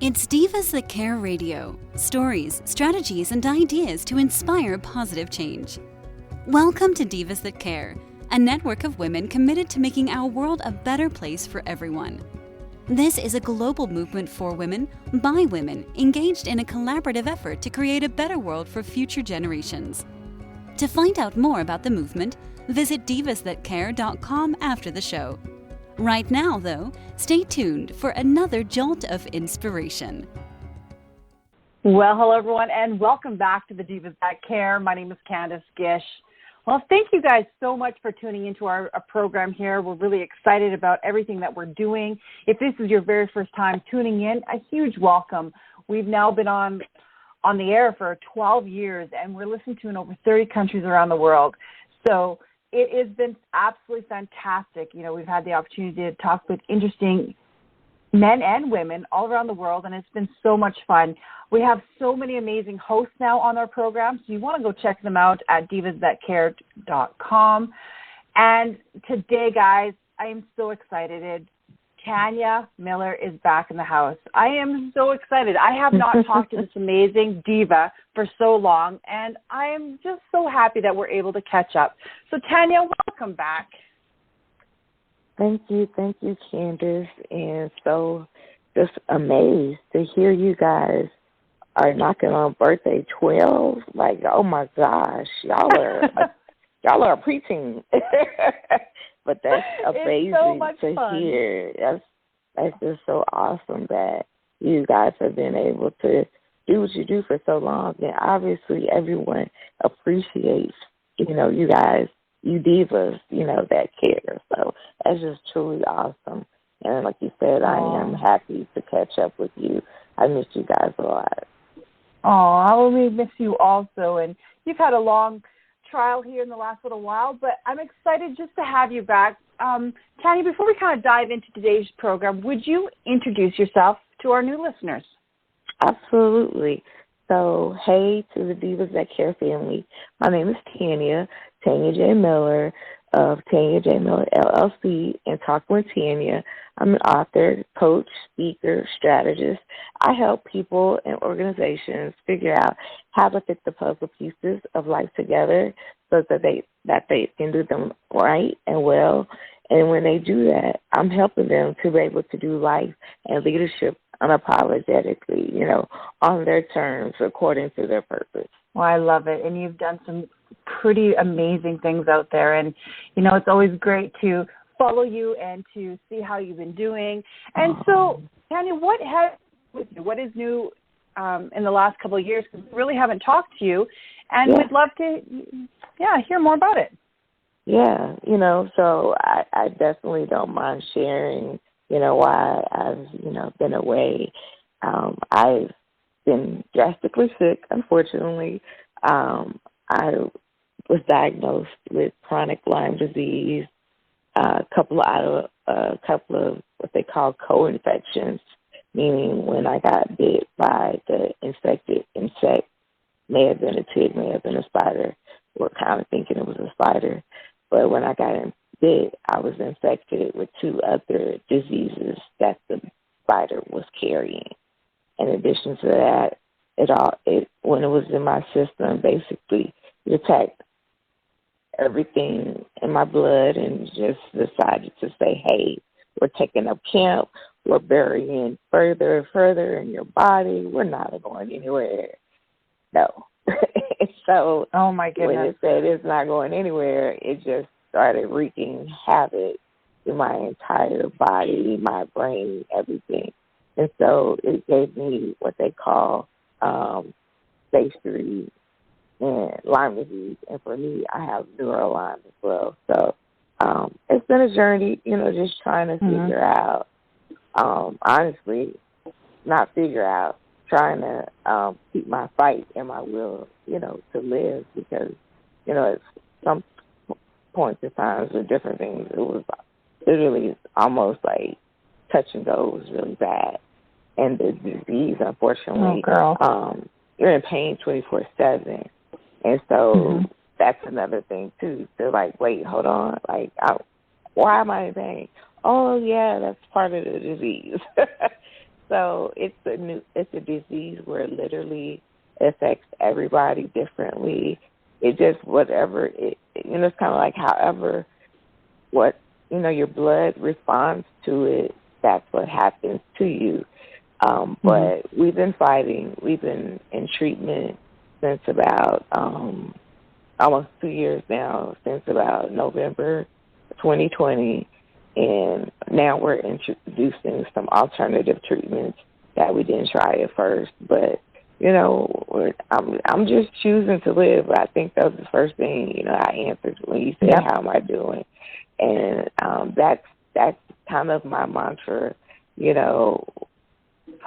It's Divas That Care Radio. Stories, strategies, and ideas to inspire positive change. Welcome to Divas That Care, a network of women committed to making our world a better place for everyone. This is a global movement for women, by women, engaged in a collaborative effort to create a better world for future generations. To find out more about the movement, visit divasthatcare.com after the show. Right now, though, stay tuned for another jolt of inspiration. Well, hello, everyone, and welcome back to the Divas That Care. My name is Candace Gish. Well, thank you guys so much for tuning into our program here. We're really excited about everything that we're doing. If this is your very first time tuning in, a huge welcome. We've now been on the air for 12 years, and we're listened to in over 30 countries around the world. So it has been absolutely fantastic. You know, we've had the opportunity to talk with interesting men and women all around the world, and it's been so much fun. We have so many amazing hosts now on our program, so you want to go check them out at divasthatcare.com. And today, guys, I am so excited. Tanya Miller is back in the house. I am so excited. I have not talked to this amazing diva for so long, and I am just so happy that we're able to catch up. So, Tanya, welcome back. Thank you, Candace, and so just amazed to hear you guys are knocking on birthday 12. Like, oh my gosh, y'all are a preteen. But that's amazing to hear. That's just so awesome that you guys have been able to do what you do for so long, and obviously everyone appreciates, you guys. You divas, that care. So that's just truly awesome. And like you said, I am happy to catch up with you. I miss you guys a lot. Oh, we miss you also. And you've had a long trial here in the last little while, but I'm excited just to have you back. Tanya, before we kind of dive into today's program, would you introduce yourself to our new listeners? Absolutely. So, hey to the Divas That Care family. My name is Tanya J. Miller of Tanya J. Miller, LLC and Talking with Tanya. I'm an author, coach, speaker, strategist. I help people and organizations figure out how to fit the puzzle pieces of life together so that they can do them right and well. And when they do that, I'm helping them to be able to do life and leadership unapologetically, on their terms, according to their purpose. Well, I love it. And you've done some pretty amazing things out there. And, it's always great to follow you and to see how you've been doing. And so, Tanya, what is new in the last couple of years? Because we really haven't talked to you, and we'd love to, hear more about it. Yeah, so I definitely don't mind sharing, why I've, been away. I've been drastically sick, unfortunately. I was diagnosed with chronic Lyme disease, a couple of what they call co-infections, meaning when I got bit by the infected insect, may have been a tick, may have been a spider. We're kind of thinking it was a spider. But when I got bit, I was infected with 2 other diseases that the spider was carrying. In addition to that, when it was in my system, basically it attacked everything in my blood and just decided to say, hey, we're taking up camp, we're burying further and further in your body, we're not going anywhere. No. So oh my goodness. When it said it's not going anywhere, it just started wreaking havoc in my entire body, my brain, everything. And so it gave me what they call stage 3 and Lyme disease. And for me, I have neuro Lyme as well. So it's been a journey, just trying to figure out, honestly, not figure out, trying to keep my fight and my will, to live, because, at some points in times with different things, it was literally almost like touch and go. It was really bad. And the disease, unfortunately, you're in pain 24/7. And so that's another thing, too. So, wait, hold on. Why am I in pain? Oh, yeah, that's part of the disease. So it's a disease where it literally affects everybody differently. It just whatever it, it's kind of like however what your blood responds to it. That's what happens to you. But we've been fighting. We've been in treatment since about almost 2 years now, since about November 2020. And now we're introducing some alternative treatments that we didn't try at first. But, I'm just choosing to live. I think that was the first thing, I answered when you said, how am I doing? And that's kind of my mantra,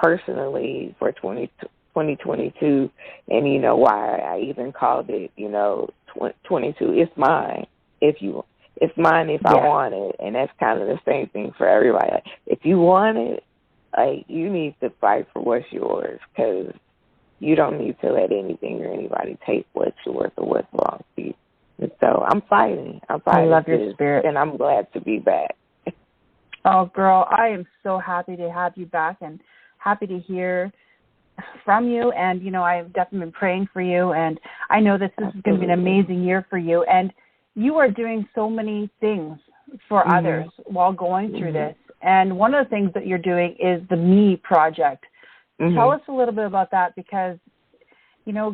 personally for 2022. And why I even called it, 22. It's mine it's mine if I want it. And that's kind of the same thing for everybody. Like, if you want it, you need to fight for what's yours, because you don't need to let anything or anybody take what's yours or what's wrong to you. And so I'm fighting. I love your spirit. And I'm glad to be back. Oh, girl, I am so happy to have you back and happy to hear from you. And, I've definitely been praying for you. And I know this is going to be an amazing year for you. And you are doing so many things for others while going through this. And one of the things that you're doing is the Me Project. Tell us a little bit about that, because,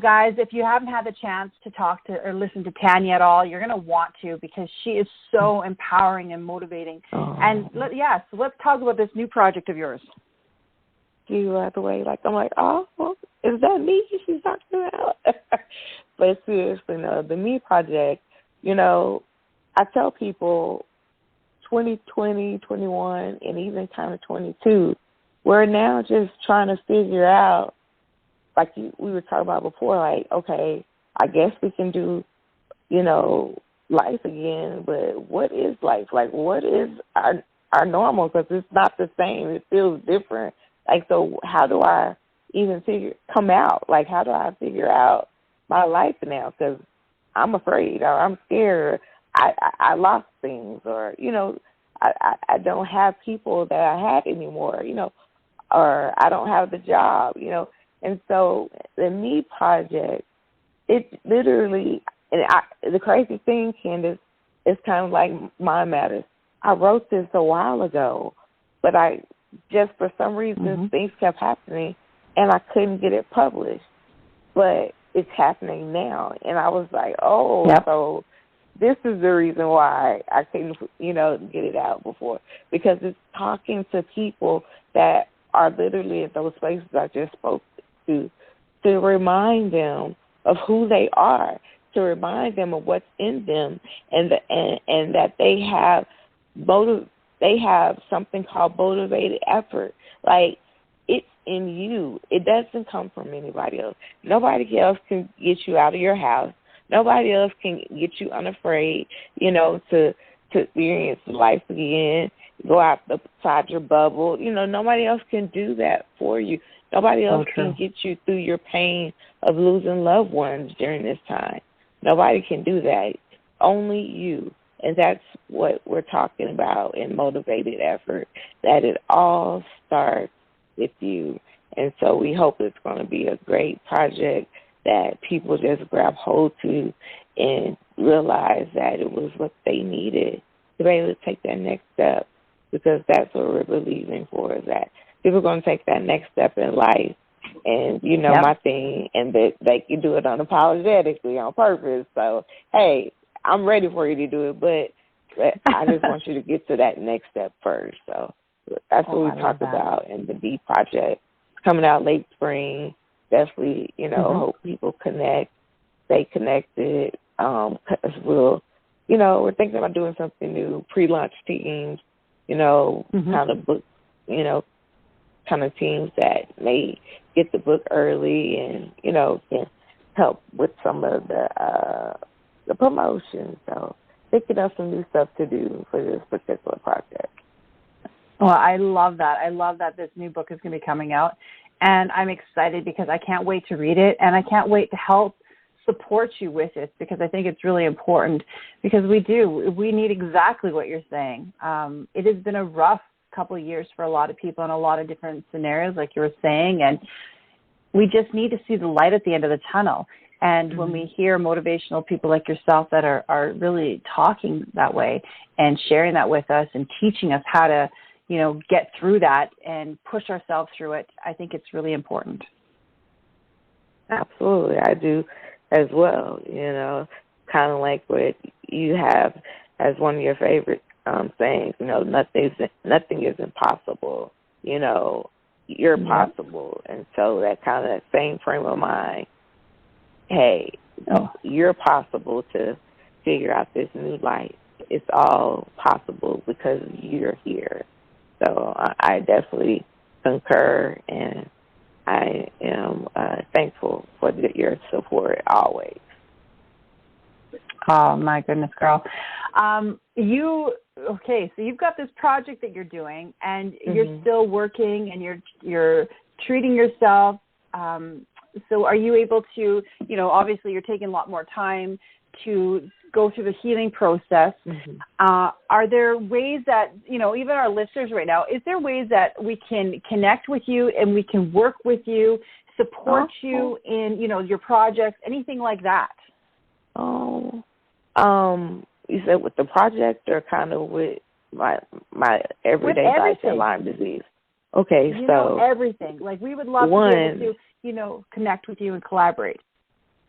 guys, if you haven't had the chance to talk to or listen to Tanya at all, you're going to want to, because she is so empowering and motivating. And, so let's talk about this new project of yours. You out the way, I'm like, oh, is that me she's talking about? But seriously, no, the Me Project, I tell people 2020, 21, and even kind of 22, we're now just trying to figure out, we were talking about before, okay, I guess we can do, life again, but what is life? What is our normal? Because it's not the same. It feels different. So how do I even come out? How do I figure out my life now? Because I'm afraid, or I'm scared, I lost things, or, I don't have people that I had anymore, or I don't have the job, And so the Me Project, it literally, the crazy thing, Candace, is kind of like Mind Matters. I wrote this a while ago, but just for some reason, things kept happening, and I couldn't get it published. But it's happening now. And I was like, so this is the reason why I couldn't, get it out before. Because it's talking to people that are literally at those places I just spoke to remind them of who they are, to remind them of what's in them, and that they have something called motivated effort. It's in you. It doesn't come from anybody else. Nobody else can get you out of your house. Nobody else can get you unafraid, to experience life again, go outside your bubble. Nobody else can do that for you. Nobody else can get you through your pain of losing loved ones during this time. Nobody can do that. Only you. And that's what we're talking about in motivated effort, that it all starts with you. And so we hope it's going to be a great project that people just grab hold to and realize that it was what they needed to be able to take that next step, because that's what we're believing for, is that people are going to take that next step in life. And, my thing, and that they can do it unapologetically on purpose. So, hey, I'm ready for you to do it, but I just want you to get to that next step first. So that's what we talked about in the B Project. It's coming out late spring. Definitely, hope people stay connected. Because we're thinking about doing something new, pre-launch teams, kind of book, kind of teams that may get the book early and, can help with some of the promotion. So thinking of some new stuff to do for this particular project. Well, I love that. I love that this new book is going to be coming out. And I'm excited because I can't wait to read it, and I can't wait to help support you with it, because I think it's really important, because we need exactly what you're saying. It has been a rough couple of years for a lot of people in a lot of different scenarios, like you were saying, and we just need to see the light at the end of the tunnel. And when we hear motivational people like yourself that are really talking that way and sharing that with us and teaching us how to, get through that and push ourselves through it, I think it's really important. Absolutely. I do as well, kind of like what you have as one of your favorite sayings, nothing is impossible, you're possible. And so that kind of that same frame of mind, hey, you're possible to figure out this new life. It's all possible because you're here. So I definitely concur, and I am thankful for your support always. Oh, my goodness, girl. So you've got this project that you're doing, and you're still working, and you're treating yourself. So are you able to, obviously you're taking a lot more time to go through the healing process. Are there ways that, even our listeners right now, is there ways that we can connect with you and we can work with you, support you in, your projects, anything like that? You said with the project or kind of with my everyday life and Lyme disease? Okay, everything. Like, we would love to be able to, connect with you and collaborate.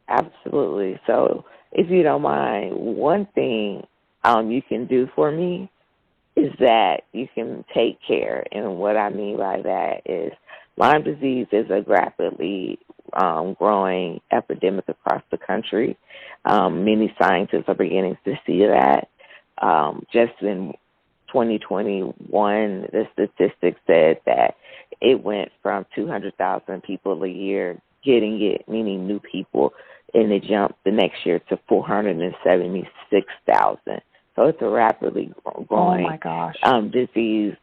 Absolutely. So if you don't mind, one thing you can do for me is that you can take care. And what I mean by that is Lyme disease is a rapidly growing epidemic across the country. Many scientists are beginning to see that. Just in 2021, the statistics said that it went from 200,000 people a year getting it, meaning new people, and it jumped the next year to 476,000. So it's a rapidly growing disease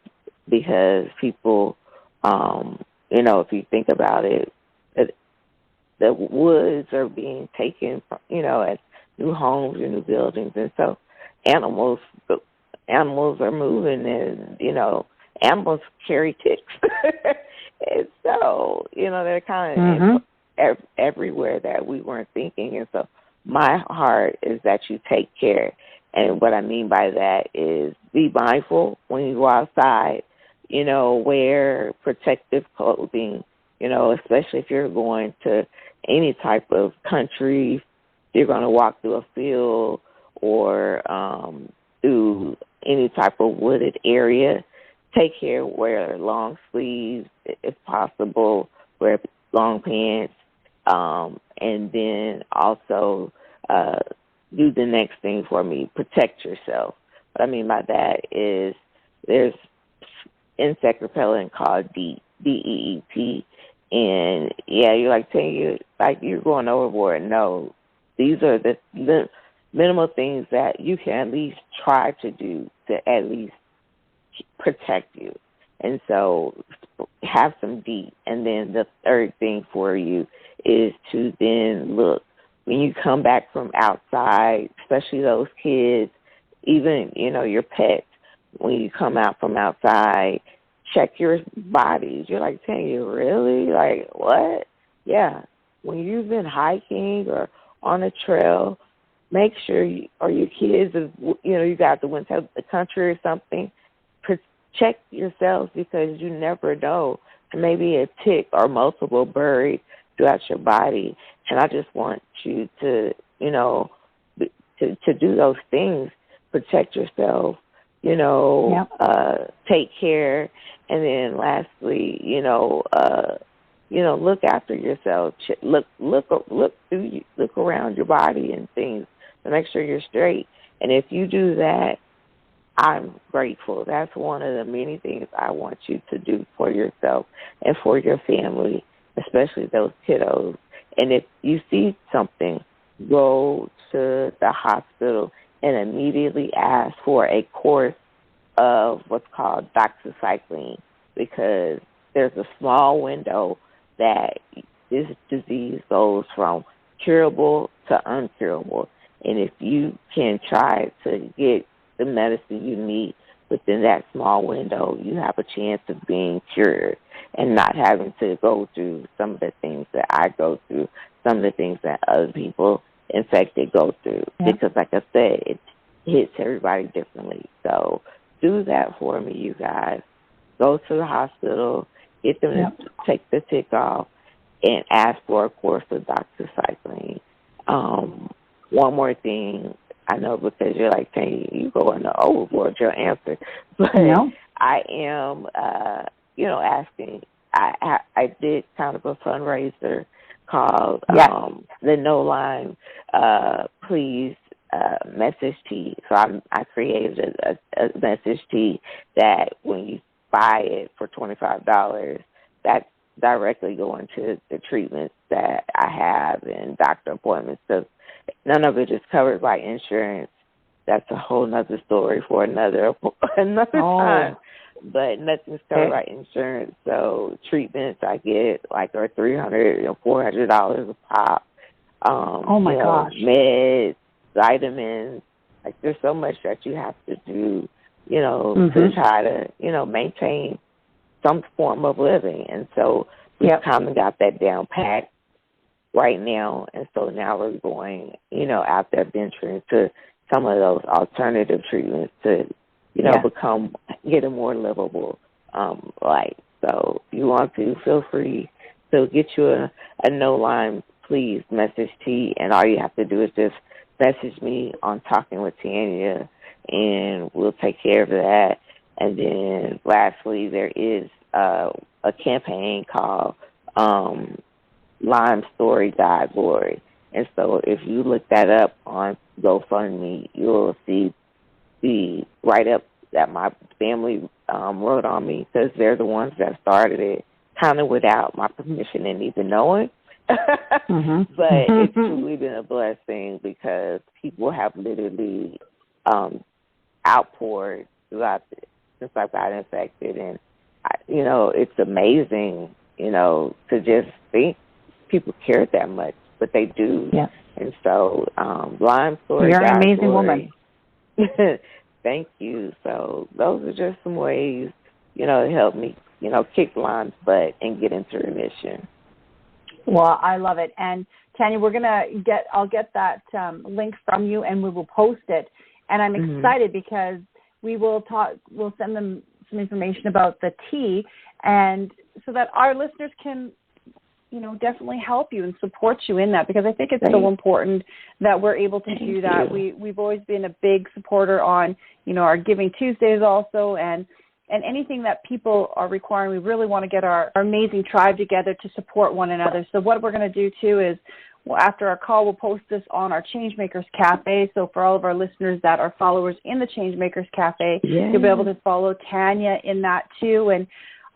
because people, if you think about it, the woods are being taken, as new homes or new buildings, and so animals are moving, and animals carry ticks, and so they're kind of everywhere that we weren't thinking. And so my heart is that you take care, and what I mean by that is be mindful when you go outside. Wear protective clothing. Especially if you're going to any type of country, if you're going to walk through a field or through any type of wooded area, take care, wear long sleeves if possible, wear long pants, and then also do the next thing for me, protect yourself. What I mean by that is there's insect repellent called DEET, and you're you're going overboard. No, these are the minimal things that you can at least try to do to at least protect you. And so have some DEET. And then the third thing for you is to then look when you come back from outside, especially those kids, even, your pets, when you come out from outside, check your bodies. You're like, Tanya, really? Like, what? Yeah. When you've been hiking or on a trail, make sure your kids, you got to went to the country or something, check yourselves because you never know. Maybe a tick or multiple buried throughout your body. And I just want you to, to do those things, protect yourself, take care. And then lastly, look after yourself. Look around your body and things to make sure you're straight. And if you do that, I'm grateful. That's one of the many things I want you to do for yourself and for your family, especially those kiddos. And if you see something, go to the hospital and immediately ask for a course of what's called doxycycline, because there's a small window that this disease goes from curable to uncurable. And if you can try to get the medicine you need within that small window, you have a chance of being cured and not having to go through some of the things that I go through, some of the things that other people infected go through. Yeah. Because, like I said, it hits everybody differently. So do that for me, you guys. Go to the hospital, get them to take the tick off, and ask for a course of doxycycline. One more thing, I know because you're like, Tanya, you go into overboard your answer, but I am, asking. I did kind of a fundraiser called the No Lyme Please message tee. So I created a message tee that when you buy it for $25, that's directly going to the treatments that I have and doctor appointments. So none of it is covered by insurance. That's a whole nother story for another time. But nothing's covered by insurance. So treatments I get are $300 or $400 a pop. Gosh. Meds, vitamins. There's so much that you have to do, to try to, maintain some form of living. And so we've kind of got that down packed right now. And so now we're going, out there venturing to some of those alternative treatments to, get a more livable life. So if you want to, feel free to get you a No Lyme Please message tee, and all you have to do is just message me on Talking with Tanya, and we'll take care of that. And then lastly, there is a campaign called Lyme Story Die Glory. And so if you look that up on GoFundMe, you'll see the write-up that my family wrote on me, because they're the ones that started it kind of without my permission and even knowing. But it's truly been a blessing because people have literally outpoured throughout since I got infected. And, it's amazing, to just think people care that much, but they do. Yeah. And so Lyme Story. You're an amazing woman. Thank you. So those are just some ways, to help me, kick Lyme's butt and get into remission. Well, I love it. And Tanya, I'll get that link from you, and we will post it. And I'm excited because we'll send them some information about the tea, and so that our listeners can, definitely help you and support you in that, because I think it's so important that we're able to do that. We've always been a big supporter on, our Giving Tuesdays also, and anything that people are requiring. We really want to get our amazing tribe together to support one another. So what we're going to do too is, after our call, we'll post this on our Changemakers Cafe. So for all of our listeners that are followers in the Changemakers Cafe, you'll be able to follow Tanya in that too. And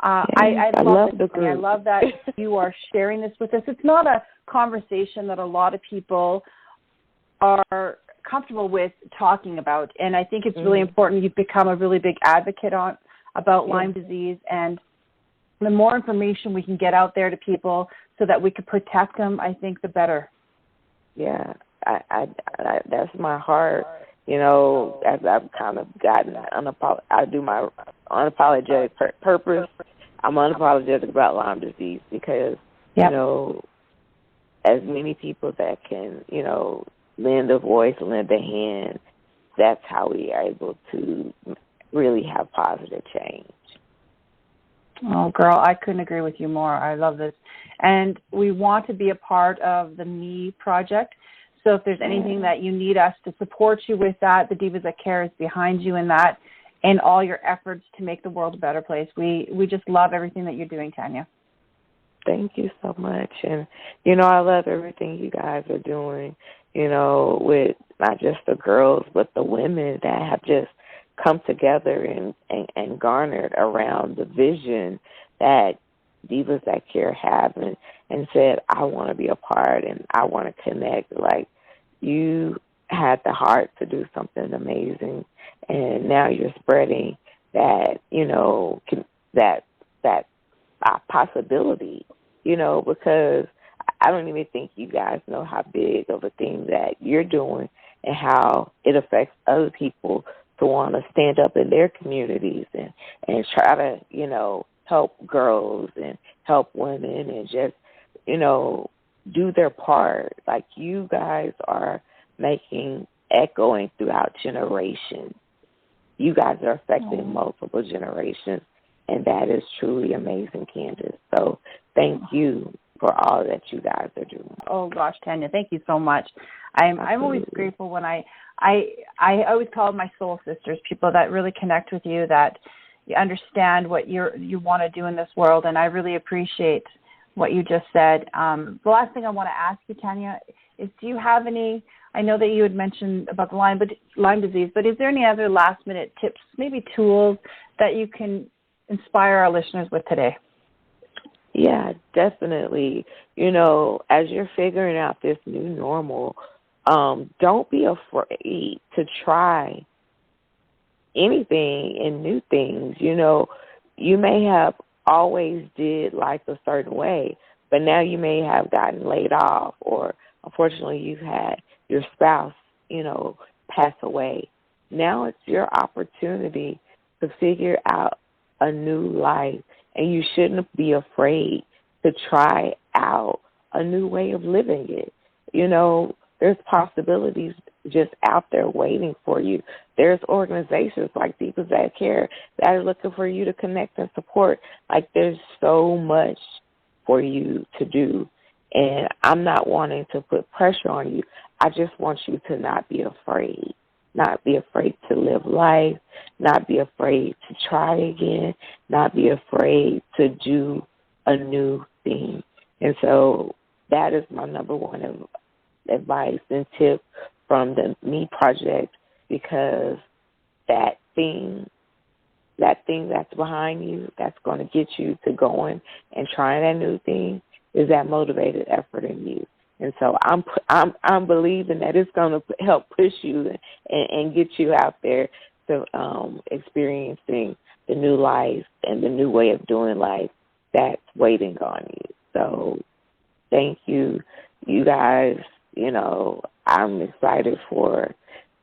I love the group. I love that you are sharing this with us. It's not a conversation that a lot of people are comfortable with talking about, and I think it's really important. You've become a really big advocate about Lyme disease, and the more information we can get out there to people so that we can protect them, I think the better. Yeah, I that's my heart. As I've kind of gotten I do my unapologetic purpose. I'm unapologetic about Lyme disease because, as many people that can, lend a voice, lend a hand, that's how we are able to really have positive change. Oh, girl, I couldn't agree with you more. I love this. And we want to be a part of the Me Project. So if there's anything that you need us to support you with that, the Divas That Care is behind you in that, and all your efforts to make the world a better place. We just love everything that you're doing, Tanya. Thank you so much. And, I love everything you guys are doing, with not just the girls, but the women that have just come together and garnered around the vision that Divas That Care have and said, I want to be a part and I want to connect. You had the heart to do something amazing, and now you're spreading that, that possibility, because I don't even think you guys know how big of a thing that you're doing and how it affects other people to want to stand up in their communities and try to, help girls and help women and just, do their part. Like, you guys are echoing throughout generations. You guys are affecting multiple generations, and that is truly amazing, Candace. So thank you for all that you guys are doing. Oh gosh, Tanya, thank you so much. I'm always grateful when I always call my soul sisters, people that really connect with you, that you understand what you want to do in this world, and I really appreciate what you just said. The last thing I want to ask you, Tanya, is do you have any, I know that you had mentioned about the Lyme disease, but is there any other last-minute tips, maybe tools that you can inspire our listeners with today? Yeah, definitely. As you're figuring out this new normal, don't be afraid to try anything and new things. You may have always did life a certain way, but now you may have gotten laid off, or unfortunately you've had your spouse, pass away. Now it's your opportunity to figure out a new life, and you shouldn't be afraid to try out a new way of living it. There's possibilities just out there waiting for you. There's organizations like Divas That Care that are looking for you to connect and support. Like, there's so much for you to do. And I'm not wanting to put pressure on you. I just want you to not be afraid. Not be afraid to live life. Not be afraid to try again. Not be afraid to do a new thing. And so that is my number one advice and tip from the Me Project, because that thing that's behind you, that's going to get you to going and trying that new thing, is that motivated effort in you. And so I'm believing that it's going to help push you and get you out there to experiencing the new life and the new way of doing life that's waiting on you. So thank you, you guys. I'm excited for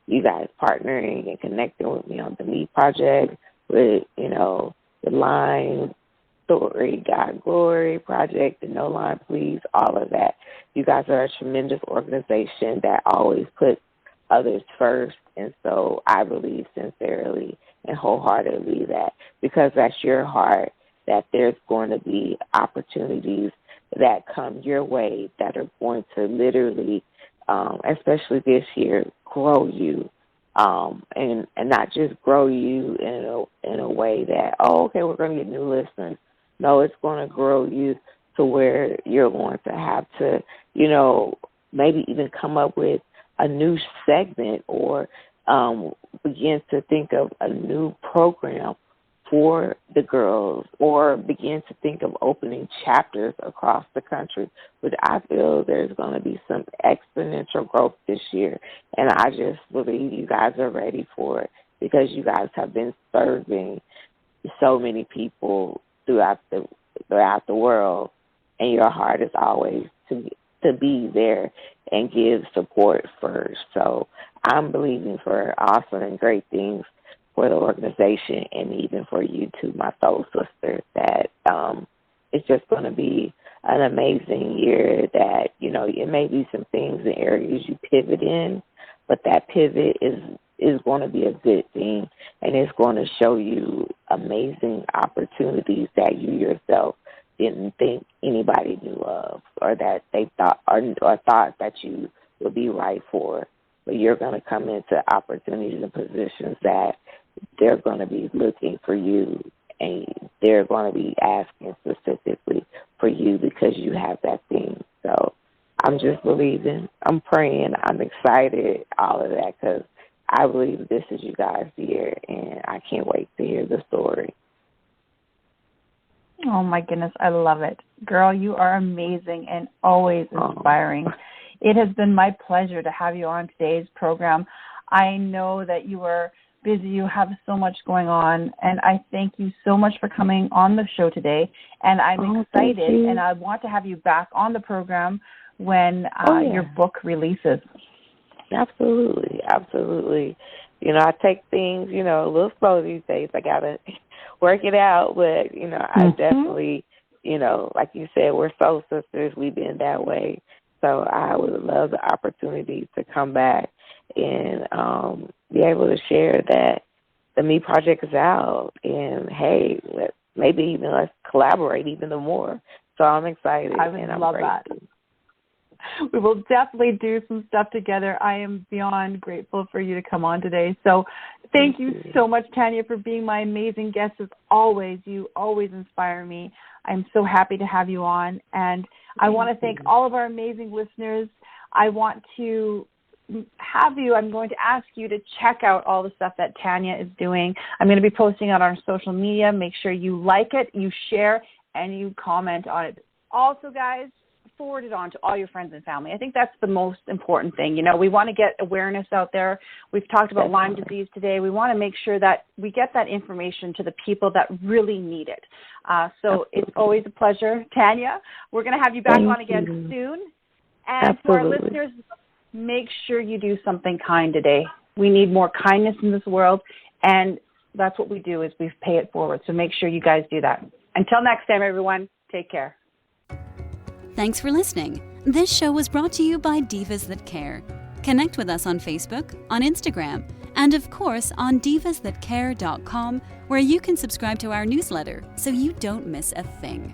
you guys partnering and connecting with me on the Me Project, with, the Lyme Story, God Glory Project, the No Lyme Please, all of that. You guys are a tremendous organization that always puts others first. And so I believe sincerely and wholeheartedly that because that's your heart, that there's going to be opportunities that come your way that are going to literally, especially this year, grow you, and not just grow you in a way that, okay, we're going to get new listeners. No, it's going to grow you to where you're going to have to, maybe even come up with a new segment or begin to think of a new program for the girls, or begin to think of opening chapters across the country, which I feel there's going to be some exponential growth this year. And I just believe you guys are ready for it, because you guys have been serving so many people throughout the world, and your heart is always to be there and give support first. So I'm believing for awesome and great things for the organization, and even for you too, my soul sister, that it's just going to be an amazing year. That, it may be some things and areas you pivot in, but that pivot is going to be a good thing, and it's going to show you amazing opportunities that you yourself didn't think anybody knew of, or that they thought or thought that you would be right for. But you're going to come into opportunities and positions that they're going to be looking for you, and they're going to be asking specifically for you because you have that thing. So I'm just believing, I'm praying, I'm excited, all of that, because I believe this is you guys' year, and I can't wait to hear the story. Oh, my goodness, I love it. Girl, you are amazing and always inspiring. It has been my pleasure to have you on today's program. I know that you are busy, you have so much going on, and I thank you so much for coming on the show today. And I'm excited, and I want to have you back on the program when your book releases. Absolutely. I take things, a little slow these days. I got to work it out. But, I definitely, like you said, we're soul sisters. We've been that way. So I would love the opportunity to come back and be able to share that the Me Project is out. And, hey, maybe even let's collaborate even more. So I'm excited. I would love that. We will definitely do some stuff together. I am beyond grateful for you to come on today. So thank you so much, Tanya, for being my amazing guest as always. You always inspire me. I'm so happy to have you on. And I want to thank all of our amazing listeners. I want to have you, I'm going to ask you to check out all the stuff that Tanya is doing. I'm going to be posting on our social media. Make sure you like it, you share, and you comment on it. Also, guys, forward it on to all your friends and family. I think that's the most important thing. We want to get awareness out there. We've talked about Lyme disease today. We want to make sure that we get that information to the people that really need it. So it's always a pleasure. Tanya, we're going to have you back on again soon. And for our listeners, make sure you do something kind today. We need more kindness in this world, and that's what we do is we pay it forward. So make sure you guys do that. Until next time, everyone, take care. Thanks for listening. This show was brought to you by Divas That Care. Connect with us on Facebook, on Instagram, and of course on divasthatcare.com, where you can subscribe to our newsletter so you don't miss a thing.